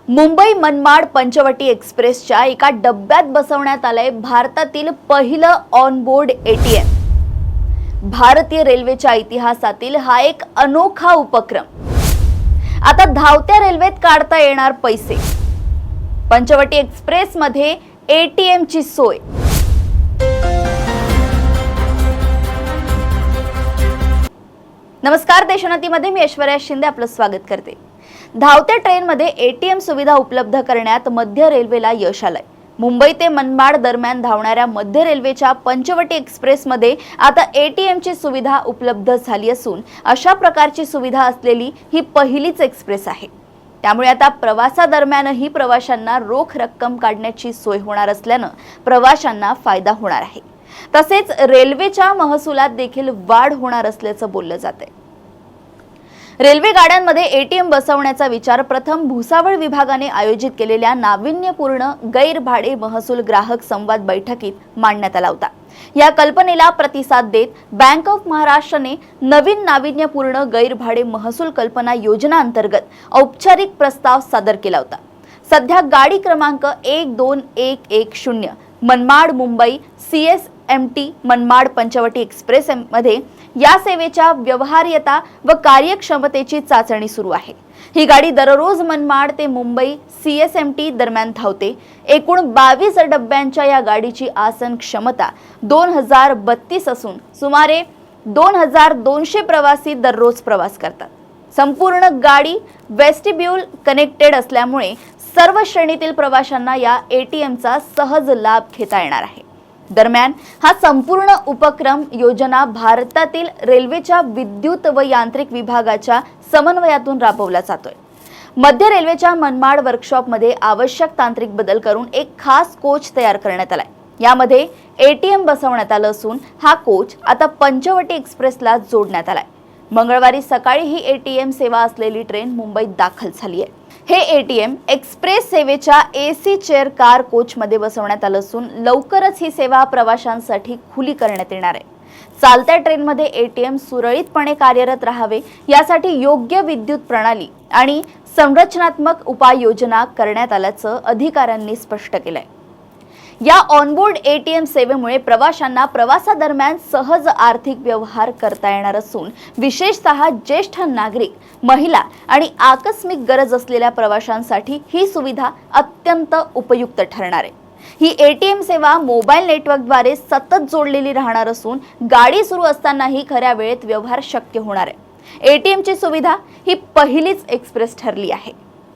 मुंबई मनमाड पंचवटी एक्सप्रेसच्या एका डब्यात बसवण्यात आलंय भारतातील पहिलं ऑनबोर्ड एटीएम। भारतीय रेल्वेच्या इतिहासातील हा एक अनोखा उपक्रम। आता धावत्या रेल्वेत काढता येणार पैसे, पंचवटी एक्सप्रेस मध्ये एटीएम ची सोय। नमस्कार, देशोन्नतीमध्ये मी ऐश्वर्या शिंदे आपलं स्वागत करते। धावत्या ट्रेनमध्ये एटीएम सुविधा उपलब्ध करण्यात मध्य रेल्वेला यश आलंय। मुंबई ते मनमाड दरम्यान धावणाऱ्या मध्य रेल्वेच्या पंचवटी एक्सप्रेसमध्ये आता एटीएम ची सुविधा उपलब्ध झाली असून अशा प्रकारची सुविधा असलेली ही पहिलीच एक्सप्रेस आहे। त्यामुळे आता प्रवासादरम्यानही प्रवाशांना रोख रक्कम काढण्याची सोय होणार असल्याने प्रवाशांना फायदा होणार आहे। तसेच रेल्वेच्या महसुलात देखील वाढ होणार असल्याचं बोललं जातंय। रेल्वे गाड्यांमध्ये एटीएम बसवण्याचा विचार प्रथम भुसावळ विभागाने आयोजित केलेल्या नाविन्यपूर्ण गैरभाडे महसूल ग्राहक संवाद बैठकीत मांडण्यात आला होता। या कल्पनेला प्रतिसाद देत बँक ऑफ महाराष्ट्रने नवीन नाविन्यपूर्ण गैरभाडे महसूल कल्पना योजना अंतर्गत औपचारिक प्रस्ताव सादर केला होता। सध्या गाडी क्रमांक 12110 मनमाड मुंबई CSMT मनमाड पंचवटी एक्सप्रेस मध्ये या सेवेच्या व्यवहार्यता व कार्यक्षमतेची चाचणी सुरू आहे। ही गाडी दररोज मनमाड ते मुंबई CSMT दरम्यान धावते। एकूण 22 डब्यांच्या या गाडीची आसन क्षमता 2032 असून सुमारे 2200 प्रवासी दररोज प्रवास करतात। संपूर्ण गाडी वेस्टिब्यूल कनेक्टेड असल्यामुळे सर्व श्रेणीतील प्रवाशांना या एटीएमचा सहज लाभ घेता येणार आहे। दरम्यान हा संपूर्ण उपक्रम योजना भारतातील रेल्वेच्या विद्युत व यांत्रिक विभागाच्या समन्वयातून राबवला जातोय। मध्य रेल्वेच्या मनमाड वर्कशॉपमध्ये आवश्यक तांत्रिक बदल करून एक खास कोच तयार करण्यात आलाय। यामध्ये एटीएम बसवण्यात आलं असून हा कोच आता पंचवटी एक्सप्रेसला जोडण्यात आलाय। मंगळवारी सकाळी ही एटीएम सेवा असलेली ट्रेन मुंबईत दाखल झाली आहे। हे एटीएम एक्सप्रेस सेवेच्या AC चेअर कार कोच मध्ये बसवण्यात आलं असून लवकरच ही सेवा प्रवाशांसाठी खुली करण्यात येणार आहे। चालत्या ट्रेनमध्ये एटीएम सुरळीतपणे कार्यरत राहावे यासाठी योग्य विद्युत प्रणाली आणि संरचनात्मक उपाययोजना करण्यात आल्याचं अधिकाऱ्यांनी स्पष्ट केलंय। या ऑनबोर्ड एटीएम सेवेमुळे प्रवाशांना प्रवासादरम्यान सहज आर्थिक व्यवहार करता येणार असून विशेषतः ज्येष्ठ नागरिक, महिला आणि आकस्मिक गरज असलेल्या प्रवाशांसाठी ही सुविधा अत्यंत उपयुक्त ठरणार आहे। ही एटीएम सेवा मोबाईल नेटवर्कद्वारे सतत जोडलेली राहणार असून गाडी सुरू असतानाही खऱ्या वेळेत व्यवहार शक्य होणार आहे। एटीएम ची सुविधा ही पहिलीच एक्सप्रेस ठरली आहे।